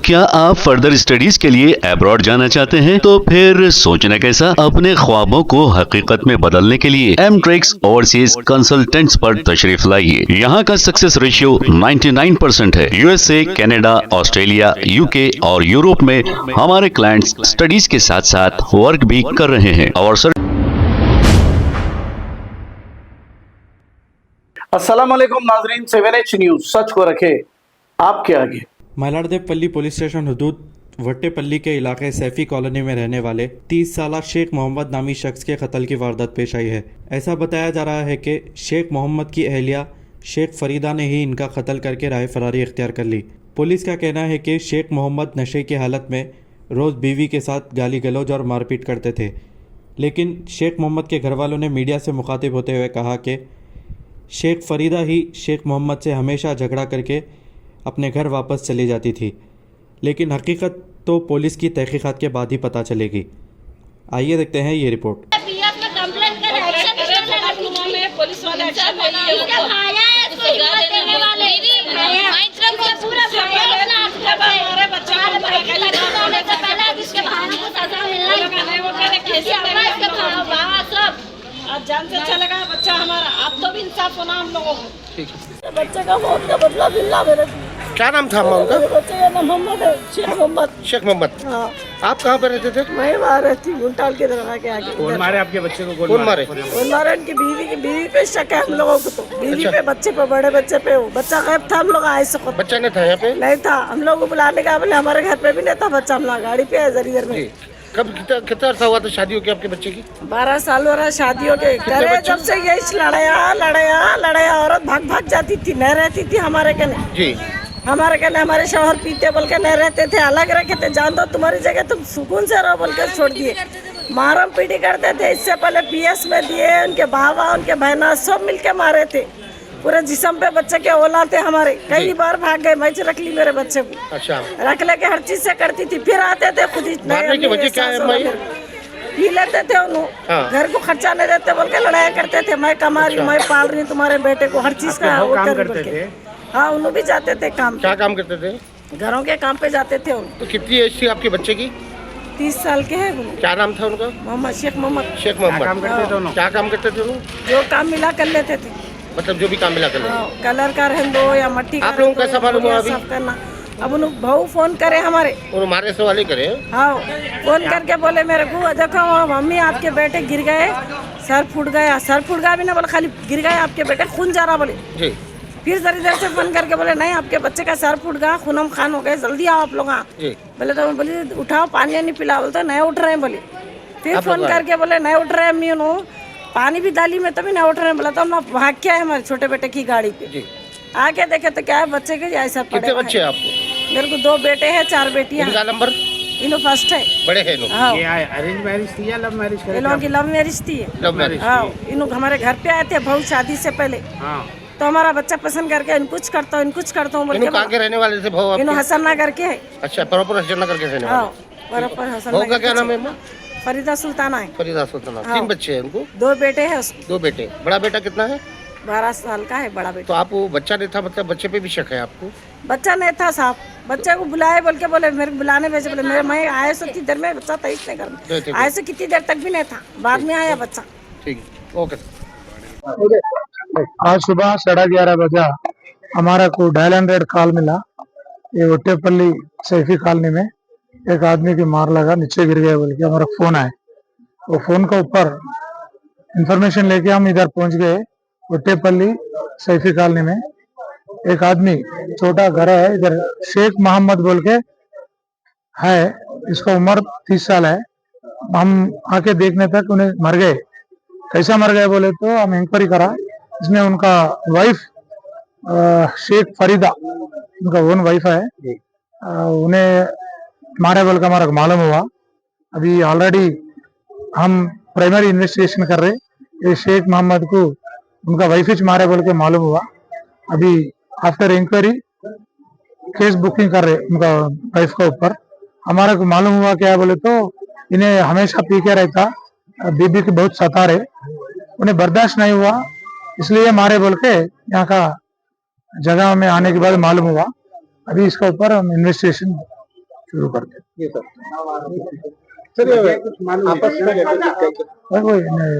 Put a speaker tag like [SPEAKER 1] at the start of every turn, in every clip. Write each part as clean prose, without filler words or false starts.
[SPEAKER 1] क्या आप further studies के लिए अब्रॉड जाना चाहते हैं? तो फिर सोचना कैसा, अपने ख्वाबों को हकीकत में बदलने के लिए एमट्रिक्स ओवरसीज कंसल्टेंट्स पर तशरीफ लाइए। यहाँ का सक्सेस रेशियो 99% है। यूएसए, कनाडा, ऑस्ट्रेलिया, यूके और यूरोप में हमारे क्लाइंट्स स्टडीज के साथ साथ वर्क भी कर रहे हैं और
[SPEAKER 2] अस्सलाम वालेकुम नाजरीन, 7H न्यूज सच को रखे आपके आगे।
[SPEAKER 3] मलारदेवपल्ली पुलिस स्टेशन हदूद वट्टेपल्ली के इलाके सैफी कॉलोनी में रहने वाले 30 साल शेख मोहम्मद नामी शख्स के कत्ल की वारदात पेश आई है। ऐसा बताया जा रहा है कि शेख मोहम्मद की अहलिया शेख फरीदा ने ही इनका कत्ल करके राह फरारी इख्तियार कर ली। पुलिस का कहना है कि शेख मोहम्मद नशे की हालत में रोज़ बीवी के साथ गाली गलौज और मारपीट करते थे, लेकिन शेख मोहम्मद के घर वालों ने मीडिया से मुखातिब होते हुए कहा कि शेख फरीदा ही शेख मोहम्मद से हमेशा झगड़ा करके अपने घर वापस चली जाती थी, लेकिन हकीकत तो पुलिस की तहकीकात के बाद ही पता चलेगी। आइए देखते हैं ये रिपोर्ट।
[SPEAKER 4] आज जान से चलेगा बच्चा हमारा, आप तो भी इंसाफ होना हम लोगों को। ठीक है, बच्चे का मौत का बदला मिलना मेरे को।
[SPEAKER 5] क्या नाम था उनका?
[SPEAKER 4] बच्चे का नाम मोहम्मद है, शेख मोहम्मद।
[SPEAKER 5] शेख मोहम्मद। हाँ। आप कहाँ पे रहते थे?
[SPEAKER 4] मैं वहाँ रहती हूँ, गुंटाल के दरगाह के आगे।
[SPEAKER 5] कौन मारे आपके बच्चे को? कौन मारे?
[SPEAKER 4] कौन मारे? उनकी बीवी पे शक है हम लोगों को। तो बीवी पे, बच्चे पे, बड़े बच्चे पे। वो बच्चा गायब था, हम लोग आए से
[SPEAKER 5] बच्चा नहीं था यहाँ पे?
[SPEAKER 4] नहीं था, हम लोग को बुलाने का बोले हमारे घर पे भी नहीं था बच्चा, हम लोग गाड़ी पे है जरीगर में।
[SPEAKER 5] कब कितना अर्सा हुआ था शादी हो गई आपके बच्चे की?
[SPEAKER 4] 12 साल हो रहा शादी हो गई। जब से यही लड़ाया औरत भाग जाती थी, नहीं रहती थी हमारे कने जी। हमारे कने हमारे शौहर पीते बोल के नहीं रहते थे, अलग रखे थे। जान दो तुम्हारी जगह तुम सुकून से रहो बोल के छोड़ दिए। मारम पीटी करते थे। इससे पहले PS में दिए, उनके बाबा उनके बहना सब मिलके मारे थे। पूरे जिस्म पे बच्चे के औलाद थे हमारे। कई बार भाग गए, मैं रख ली मेरे बच्चे को। अच्छा। रख लेके हर चीज से करती थी, फिर आते थे खुद ही पी लेते थे। उन्होंने घर को खर्चा नहीं देते बोल के लड़ाई करते थे। मैं कमा रही, मैं पाल रही तुम्हारे बेटे को, हर चीज का वो करते थे। हाँ, उन्होंने भी जाते थे काम।
[SPEAKER 5] क्या काम करते थे?
[SPEAKER 4] घरों के काम पे जाते थे।
[SPEAKER 5] तो कितनी एज थी आपके बच्चे की?
[SPEAKER 4] 30 साल के है।
[SPEAKER 5] क्या नाम था उनका?
[SPEAKER 4] मोहम्मद, शेख मोहम्मद।
[SPEAKER 5] शेख मोहम्मद। क्या काम करते थे?
[SPEAKER 4] जो काम मिला कर लेते थे,
[SPEAKER 5] मतलब जो भी काम मिला कर लेते।
[SPEAKER 4] कलर का रहने दो या मट्टी।
[SPEAKER 5] आप लोगों को कैसा मालूम हुआ अभी?
[SPEAKER 4] करना अब उन भाऊ फोन करे हमारे,
[SPEAKER 5] हमारे सवाल ही करे। हाँ,
[SPEAKER 4] फोन करके बोले मेरे को, देखो मम्मी आपके बेटे गिर गए, सर फूट गया। सर फूट गया भी ना बोले, खाली गिर गए आपके बेटे, खून जा रहा बोले जी। फिर जरी देर से फोन करके बोले नहीं आपके बच्चे का सर फूट गया, खूनम खान हो गए, जल्दी आओ आप लोग। बोले तो बोले उठाओ, पानी नहीं पिला। बोलते नहीं उठ रहे हैं बोले। फिर फोन करके बोले नहीं उठ रहे हैं अम्मी, पानी भी डाली में तभी नहीं उठ रहे हैं। बोला तो हम भाग के आए हमारे छोटे बेटे की गाड़ी पे। आके देखे तो क्या है, बच्चे के ऐसा पड़े।
[SPEAKER 5] कितने बच्चे आपको?
[SPEAKER 4] मेरे को 2 बेटे हैं, 4 बेटियां।
[SPEAKER 5] इनका नंबर?
[SPEAKER 4] इन्हों फर्स्ट है।
[SPEAKER 5] बड़े हैं
[SPEAKER 2] ये अरेंज मैरिज थी या लव मैरिज?
[SPEAKER 4] इन लोगों की लव मैरिज थी।
[SPEAKER 5] Love marriage.
[SPEAKER 4] हाँ, इन्हों हमारे घर पे आए थे बहुत शादी से पहले। हाँ। तो हमारा बच्चा पसंद करके इन कुछ करता हूँ बोल के।
[SPEAKER 5] कहाँ के रहने वाले थे भाव?
[SPEAKER 4] इन्हों हसन नगर के है।
[SPEAKER 5] अच्छा, प्रॉपर हसन नगर के रहने वाले।
[SPEAKER 4] प्रॉपर हसन
[SPEAKER 5] नगर का क्या नाम है?
[SPEAKER 4] फरीदा सुल्ताना है।
[SPEAKER 5] फरीदा सुल्ताना। 3 बच्चे हैं उनको?
[SPEAKER 4] 2 बेटे हैं।
[SPEAKER 5] 2 बेटे। बड़ा बेटा कितना है?
[SPEAKER 4] 12 साल का है बड़ा बेटा।
[SPEAKER 5] तो आप बच्चा नहीं था, मतलब बच्चे पे भी शक है आपको?
[SPEAKER 4] बच्चा नहीं था साहब, बच्चे को बुलाए बोल के बोले मेरे को बुलाने भेजे। बोले मेरे मैं आए सो कितनी देर में, बच्चा था इसने घर में आए से कितनी देर तक भी नहीं था, बाद में आया बच्चा।
[SPEAKER 5] ठीक है, ओके।
[SPEAKER 6] आज सुबह 11:30 बजे हमारा को डायल 100 कॉल मिला। ये वट्टेपल्ली सैफी कॉलोनी में एक आदमी की मार लगा, नीचे गिर गया बोल के हमारा फोन आया। वो फोन का ऊपर इंफॉर्मेशन लेके हम इधर पहुंच गए। वट्टेपल्ली सैफी कॉलोनी में एक आदमी, छोटा घर है इधर, शेख मोहम्मद बोल के है, इसका उम्र 30 साल है। हम आके देखने तक उन्हें मर गए। कैसा मर गए बोले तो हम इंक्वायरी करा, इसमें उनका वाइफ शेख फरीदा, उनका ओन वाइफ है, उन्हें मारे बोल का हमारा मालूम हुआ। अभी ऑलरेडी हम प्राइमरी इन्वेस्टिगेशन कर रहे। ये शेख मोहम्मद को उनका वाइफ ही मारे बोल के मालूम हुआ। अभी आफ्टर इंक्वायरी केस बुकिंग कर रहे उनका वाइफ के ऊपर। हमारा को मालूम हुआ क्या बोले तो इन्हें हमेशा पी के रहता, बीबी के बहुत सता रहे, उन्हें बर्दाश्त नहीं हुआ, इसलिए मारे बोल के यहाँ का जगह में आने के बाद मालूम हुआ। अभी इसके ऊपर हम इन्वेस्टिगेशन शुरू करते हैं।
[SPEAKER 5] ये सर आपस में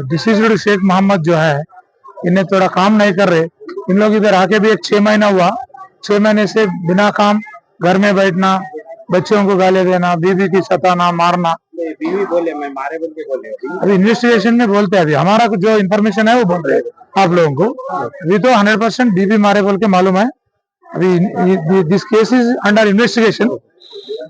[SPEAKER 6] डिसीज्ड शेख मोहम्मद जो है, इन्हें थोड़ा काम नहीं कर रहे। इन लोग इधर आके भी एक 6 महीना हुआ, 6 महीने से बिना काम घर में बैठना, बच्चों को गाली देना, बीवी की सताना, मारना।
[SPEAKER 5] बीवी बोले मैं मारे बोल के बोले
[SPEAKER 6] अभी इन्वेस्टिगेशन में बोलते हैं, अभी हमारा जो इन्फॉर्मेशन है वो बोल रहे हैं आप लोगों को। अभी तो 100% बीवी मारे बोल के मालूम है। अभी this case is under investigation.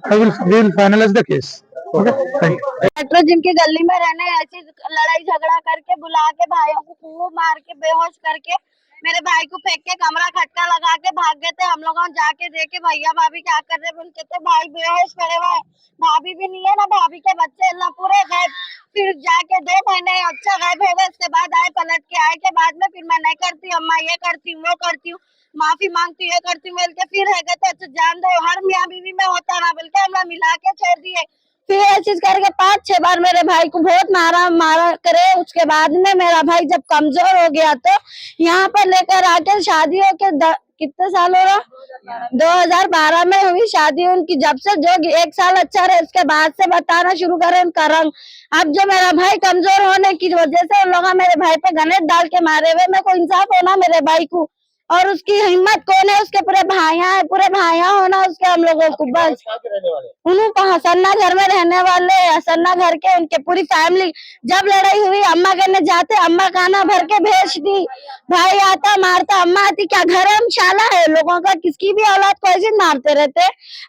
[SPEAKER 6] I will finalise the case. Okay, thank you.
[SPEAKER 7] Metro gym की गली में रहने ऐसी लड़ाई झगड़ा करके बुला के भाइयों को खूब मार के बेहोश करके मेरे भाई को फेंक के कमरा खटका लगा के भाग गए थे। हम लोगों जाके देखे भैया भाभी क्या कर रहे बोल के, तो भाई बेहोश पड़े हुए, भाभी भी नहीं है ना, भाभी के बच्चे अल्लाह पूरे गायब। फिर जाके 2 महीने अच्छा गायब हो गए। उसके बाद आए, पलट के आए के बाद में फिर मैं नहीं करती अम्मा, ये करती हूँ वो करती हूँ, माफी मांगती हूँ, ये करती हूँ बोल के फिर है तो अच्छा जान दो, हर मियाँ बीवी में होता ना बोल के हम मिला के छोड़ दिए। फिर ये चीज करके 5-6 बार मेरे भाई को बहुत मारा करे। उसके बाद में मेरा भाई जब कमजोर हो गया तो यहाँ पर लेकर आके शादी हो के कितने साल हो रहा, 2012 में हुई शादी उनकी। जब से जो 1 साल अच्छा रहे उसके बाद से बताना शुरू करे उनका रंग। अब जो मेरा भाई कमजोर होने की वजह से उन लोग मेरे भाई पे गणेश डाल के मारे हुए। मेरे को इंसाफ होना मेरे भाई को, और उसकी हिम्मत कौन है, उसके पूरे भाइयां होना उसके, हम लोगों को बस। उन्होंने कहा सन्ना घर में रहने वाले, सन्ना घर के उनके पूरी फैमिली। जब लड़ाई हुई अम्मा करने जाते, अम्मा खाना भर के भेज दी, भाई आता मारता, अम्मा आती, क्या धर्मशाला है लोगों का, किसकी भी औलाद को ऐसे मारते रहते।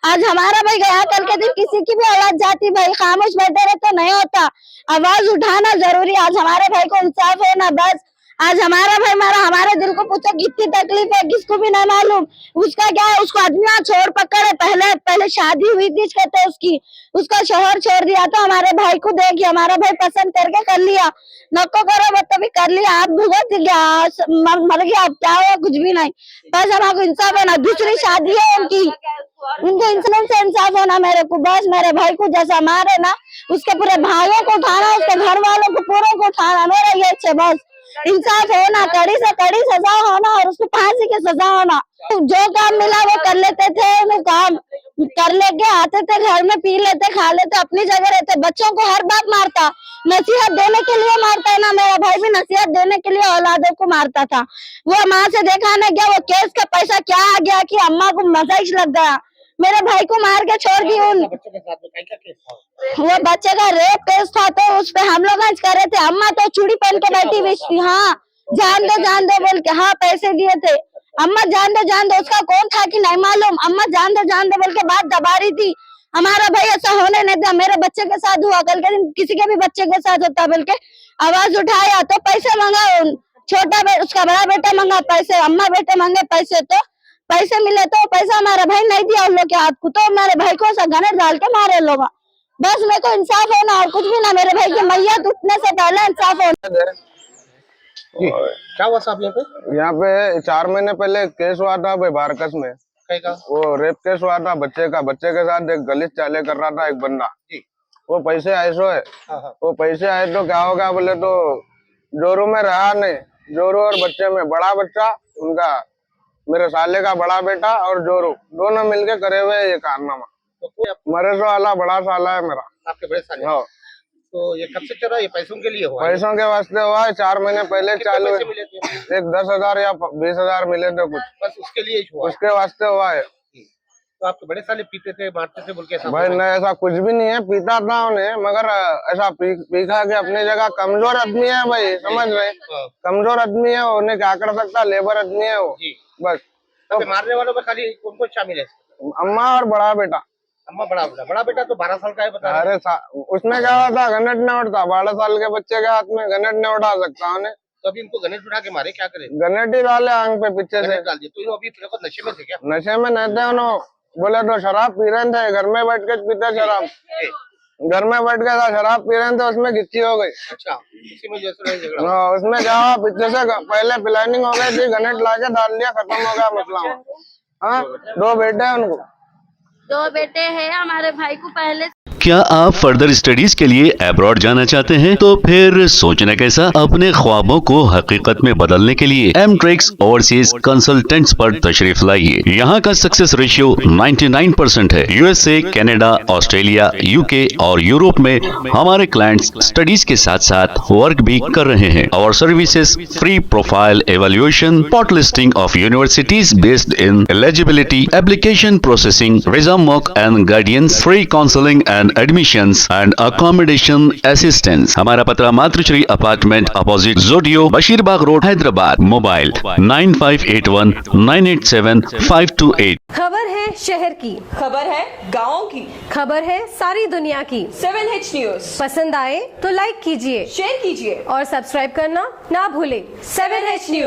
[SPEAKER 7] आज हमारा भाई गया, कल के दिन किसी की भी औलाद जाती, भाई खामोश बैठे रहे तो नहीं होता, आवाज उठाना जरूरी। आज हमारे भाई को इंसाफ है ना, बस। आज हमारा भाई मारा, हमारे दिल को पूछो कितनी तकलीफ है, किसको भी नहीं मालूम। उसका क्या है, उसको आदमी छोड़ पकड़े, पहले शादी हुई थी कहते उसकी, उसका शोहर छोड़ दिया। तो हमारे भाई को देखिए, हमारा भाई पसंद करके कर लिया, नको करो मतलब कर लिया। आप भुगत गया, मर गया, अब क्या हुआ, कुछ भी नहीं। बस हमारे इंसाफ है ना, दूसरी शादी है उनकी, उनके इंसान से इंसाफ होना मेरे को। बस मेरे भाई को जैसा मारे ना, उसके पूरे भाइयों को उठाना, उसके घर वालों को पूरों को उठाना, मेरा ये है बस। इंसाफ होना, कड़ी से कड़ी सजा होना, और उसको फांसी की सजा होना। जो काम मिला वो कर लेते थे, वो काम कर लेके आते थे, घर में पी लेते, खा लेते, अपनी जगह रहते। बच्चों को हर बात मारता, नसीहत देने के लिए मारता है ना, मेरा भाई भी नसीहत देने के लिए औलादों को मारता था। वो माँ से देखा ना गया, वो केस का पैसा क्या आ गया कि अम्मा को मजाक लग गया, मेरे भाई को मार के छोड़ दी। वो बच्चे का रेप केस था, तो उस पे हम लोग आज कर रहे थे। अम्मा तो चूड़ी पहन के बैठी हुई थी, हाँ जान दो बोल के, हाँ पैसे दिए थे। अम्मा जान दो, उसका कौन था कि नहीं मालूम, अम्मा जान दो बोल के बात दबा रही थी। हमारा भाई ऐसा होने नहीं था, मेरे बच्चे के साथ हुआ, कल के दिन किसी के भी बच्चे के साथ होता बोल के आवाज उठाया तो पैसे मांगा। छोटा उसका बड़ा बेटा मांगा पैसे, अम्मा बेटे मांगे पैसे, तो पैसे मिले तो पैसा हमारा भाई नहीं दिया उन लोग के हाथ को, तो हमारे भाई को गणेश डाल के मारे लोग। बस मेरे को इंसाफ होना और कुछ भी ना, मेरे भाई की मैयत उठने से पहले इंसाफ होना।
[SPEAKER 5] क्या हुआ साहब यहाँ पे?
[SPEAKER 8] यहाँ पे 4 महीने पहले केस हुआ था भाई बारकस में,
[SPEAKER 5] का?
[SPEAKER 8] वो रेप केस हुआ था बच्चे के साथ एक गलीच चाले कर रहा था एक बंदा। वो पैसे आए सो है, वो पैसे आए तो क्या हो गया बोले तो जोरू में रहा नहीं, जोरू और बच्चे में, बड़ा बच्चा उनका मेरे साले का बड़ा बेटा और जोरू दोनों मिलके करे हुए ये कारनामा।
[SPEAKER 5] तो
[SPEAKER 8] मरे सो वाला बड़ा साला है मेरा,
[SPEAKER 5] आपके बड़े साले?
[SPEAKER 8] हाँ।
[SPEAKER 5] तो ये कब से चल रहा है? ये पैसों के लिए हुआ?
[SPEAKER 8] पैसों के वास्ते हुआ है, 4 महीने पहले चालू है।
[SPEAKER 5] मिले थे?
[SPEAKER 8] एक 10,000 या 20,000 मिले थे कुछ,
[SPEAKER 5] बस उसके लिए हुआ?
[SPEAKER 8] उसके वास्ते हुआ है।
[SPEAKER 5] तो आपके बड़े साले पीते थे, मारते थे बोल के?
[SPEAKER 8] भाई नहीं, ऐसा कुछ भी नहीं है, पीता था उन्हें, मगर ऐसा पीखा के अपनी जगह कमजोर आदमी है भाई, समझ रहे? कमजोर आदमी है, उन्हें क्या कर सकता, लेबर आदमी है वो, बस।
[SPEAKER 5] तो मारने वालों में खाली कौन कौन शामिल है?
[SPEAKER 8] अम्मा और बड़ा बेटा।
[SPEAKER 5] अम्मा बड़ा बेटा तो 12 साल का है, बता?
[SPEAKER 8] अरे उसमें क्या हुआ था, गनेट नहीं उठता, 12 साल के बच्चे के हाथ में गनेट नहीं उठा सकता उन्हें।
[SPEAKER 5] तो अभी इनको गणेश उठा के मारे, क्या करे?
[SPEAKER 8] गनेट ही डाले आंख पे पीछे से।
[SPEAKER 5] डाल दिए। तो अभी नशे में थे क्या?
[SPEAKER 8] नशे में नहीं थे, उन्होंने बोले तो शराब पी रहे थे, घर में बैठ के पीते शराब, घर में बैठ के शराब पी रहे थे, उसमें गिच्ची हो गई।
[SPEAKER 5] अच्छा, इसी में जैसे झगड़ा?
[SPEAKER 8] हाँ, उसमें क्या हुआ, पीछे से पहले प्लानिंग हो गई थी, गनेट लाके डाल लिया, खत्म हो गया मसला। हाँ, 2 बेटे हैं उनको।
[SPEAKER 7] 2 बेटे हैं हमारे भाई को पहले
[SPEAKER 1] क्या आप फर्दर स्टडीज के लिए अब्रॉड जाना चाहते हैं? तो फिर सोचना कैसा? अपने ख्वाबों को हकीकत में बदलने के लिए एमट्रिक्स ओवरसीज कंसल्टेंट्स पर तशरीफ लाइए। यहाँ का सक्सेस रेशियो 99% है। यूएसए, कनाडा, ऑस्ट्रेलिया, यूके और यूरोप में हमारे क्लाइंट्स स्टडीज के साथ साथ वर्क भी कर रहे हैं। और सर्विसेज फ्री प्रोफाइल एवेल्युएशन, पॉट listing of universities based in eligibility, application processing, visa mock and guidance, free counselling and admissions and accommodation assistance. हमारा पता मातृश्री अपार्टमेंट अपोजिट जोडियो, बशीरबाग रोड, हैदराबाद। मोबाइल 9581987528।
[SPEAKER 9] खबर है शहर की,
[SPEAKER 10] खबर है गाँव की,
[SPEAKER 9] खबर है सारी दुनिया की।
[SPEAKER 10] 7H न्यूज
[SPEAKER 9] पसंद आए तो लाइक कीजिए,
[SPEAKER 10] शेयर कीजिए
[SPEAKER 9] और सब्सक्राइब करना ना भूले।
[SPEAKER 10] 7H news.